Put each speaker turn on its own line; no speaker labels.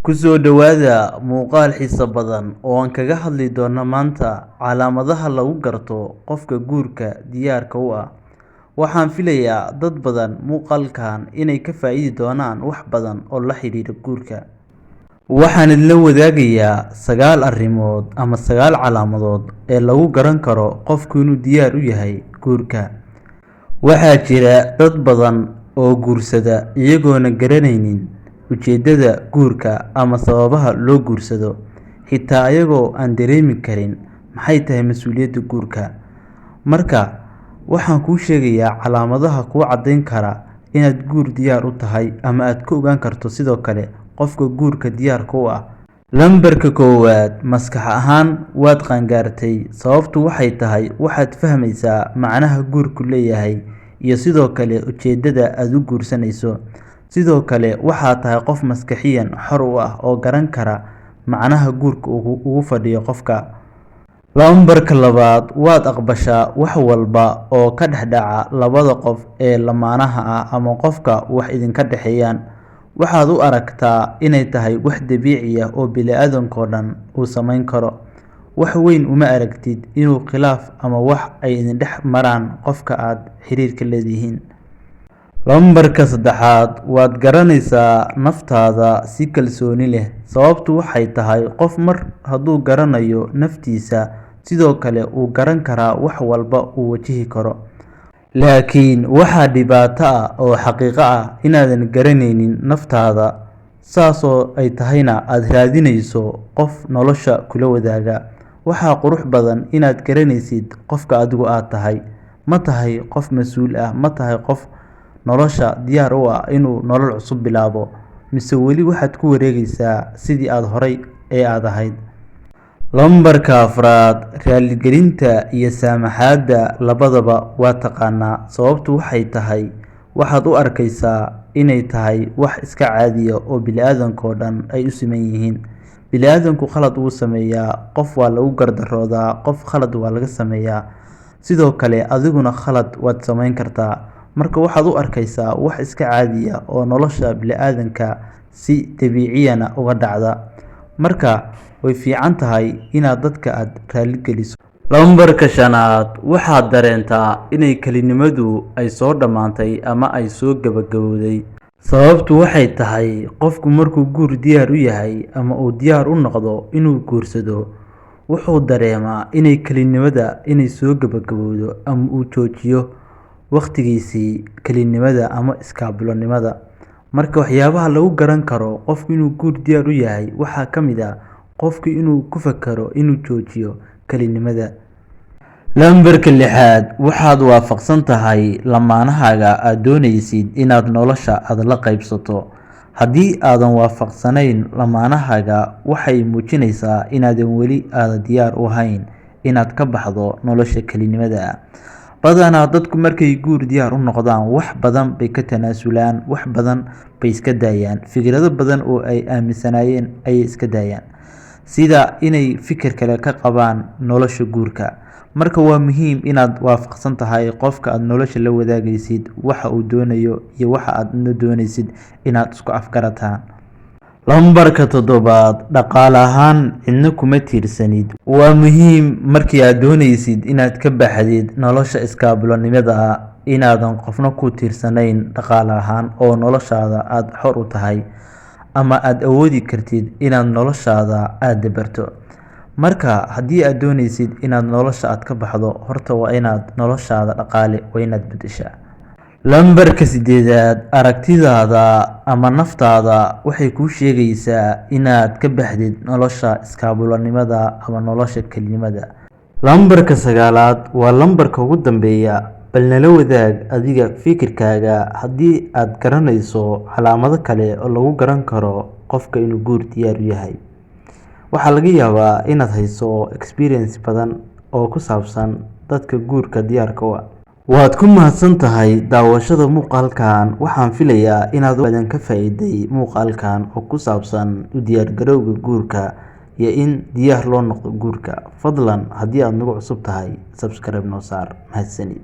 Ku soo dhawaada muuqaal xiiso badan oo aan kaga hadli doono maanta calaamadaha lagu garto qofka guurka diyaarka u ah. Waxaan filayaa dad badan muuqaalkan inay ka faa'iidi doonaan wax badan oo la xiriira guurka. Waxaan idinla wadaagayaa 9 arrimood ama 9 calaamadood ee lagu garan karo qofku inuu diyaar u yahay guurka. Waxaa jira dad badan oo guursada iyagoona garanaynin ujeedada guurka ama sababaha loo guursado, xitaa iyagoo aan dareemi karin maxay tahay mas'uuliyadda guurka. Marka waxaan kuu sheegayaa calaamadaha kuu caddayn kara inaad guur diyaar u tahay ama aad ku ogaan karto sidoo kale qofka guurka diyaarka u ah. Lambarka 1, maskax ahaan waad qaangaartay. Sababtu waxay tahay waxaad fahmaysaa macnaha guurku leeyahay iyo sidoo kale ujeedada aad u guursanayso. Sidoo kale waxaad tahay qof maskaxiyan xor u ah oo garan kara macnaha guurka ugu fadhiyo qofka. Lambarka 2, waad aqbashaa wax walba oo ka dhex dhaca labada qof ee lamaanaha ah ama qofka wax idinka dhexeeyaan. Waxaad u aragtaa inay tahay wax dabiici ah oo bini'aadamka oo dhan uu samayn karo. Wax weyn uma aragtid inuu khilaaf ama wax ay idin dhex maraan qofka aad xiriirka leedihiin. Lambarka 3, waad garanaysaa naftaada si kalsooni leh. Sababtu waxay tahay qof mar hadduu garanayo naftiisa sidoo kale uu garan karaa wax walba uu wajihi karo. Laakiin waxaa dhibaato ah oo xaqiiqo ah inaadan garanaynin naftaada, saasoo ay tahayna aad raadinayso qof nolosha kula wadaaga. Waxaa qurux badan inaad garanaysid qofka adigu aad tahay. Ma tahay qof mas'uul ah, ma tahay qof nolosha diyaar u ah inuu nolol cusub bilaabo, mise weli waxaad ku wareegaysaa sidii aad horay aad ahayd. Lambarka 4, raaligelinta iyo saamaxaadda labadaba waa taqaanaa. Sababtu waxay tahay waxaad u arkaysaa inay tahay wax iska caadi ah oo bini'aadamka oo dhan ay u siman yihiin. Bini'aadamku khalad wuu sameeyaa, qof waa lagu gardaroodaa, qof khalad waa laga sameeyaa. Sidoo kale adiguna khalad waad samayn kartaa. Marka waxaad u arkaysaa wax iska caadi ah oo nolosha bini'aadamka si dabiiciyan uga dhacda. Marka way fiican tahay inaad dadka aad raaligeliso. Lambarka 5, waxaad dareentaa inay kelinimadu ay soo dhammaatay ama ay soo gabagabowday. Sababtu waxay tahay qofku markuu guur diyaar u yahay ama uu diyaar u noqdo inuu guursado, wuxuu dareemaa inay kelinimada inay soo gabagabowdo ama uu joojiyo waqtigiisii kelinimada ama iskaabulonimada. Marka waxyaabaha lagu garan karo qofku inuu guur diyaar u yahay waxaa ka mid ah qofku inuu ku fakaro inuu joojiyo kelinimada. Lambarka 6, waxaad waafaqsan tahay lamaanahaaga aad doonaysid inaad nolosha aad la qaybsato. Haddii aadan waafaqsanayn lamaanahaaga, waxay muujinaysaa inaadan weli diyaar u ahayn inaad ka baxdo nolosha kelinimada. Badanaa dadku markay guur diyaar u noqdaan wax badan bay ka tanaasulaan, wax badan bay iska daayaan, fikrado badan oo ay aaminsanaayeen ayay iska daayaan, sida inay fikir kale ka qabaan nolosha guurka. Marka waa muhiim inaad waafaqsan tahay qofka aad nolosha la wadaagaysid, waxa uu doonayo iyo waxa aad doonaysid inaad isku afgarataan. Lambarka 7, dhaqaale ahaan cidna kuma tiirsanid. Waa muhiim markii aad doonaysid inaad ka baxdid nolosha iskaabulonimada inaadan qofna ku tiirsanayn dhaqaale ahaan oo noloshaada aad xor u tahay ama aad awoodi kartid inaad noloshaada aad dabarto. Marka haddii aad doonaysid inaad nolosha aad ka baxdo, horta waa inaad noloshaada dhaqaale waa inaad beddeshaa. Lambarka 8, aragtidaada ama naftaada waxay kuu sheegaysaa inaad ka baxdid nolosha iskaabulonimada ama nolosha kelinimada. Lambarka 9, waa lambarka ugu dambeeya. Bal nala wadaag adiga fikirkaaga haddii aad garanayso calaamado kale oo lagu garan karo qofka inuu guur diyaar u yahay. Waxaa laga yaabaa inaad hayso experience badan oo ku saabsan dadka guurka diyaarka u ah. Waad ku mahadsan tahay daawashada muuqaalkan. Waxaan filayaa inaad badan ka faa'iiday muuqaalkan oo ku saabsan u diyaargarowga guurka iyo in diyaar loo noqdo guurka. Fadlan haddii aad nagu cusub tahay, subscribe noo saar. Mahadsanid.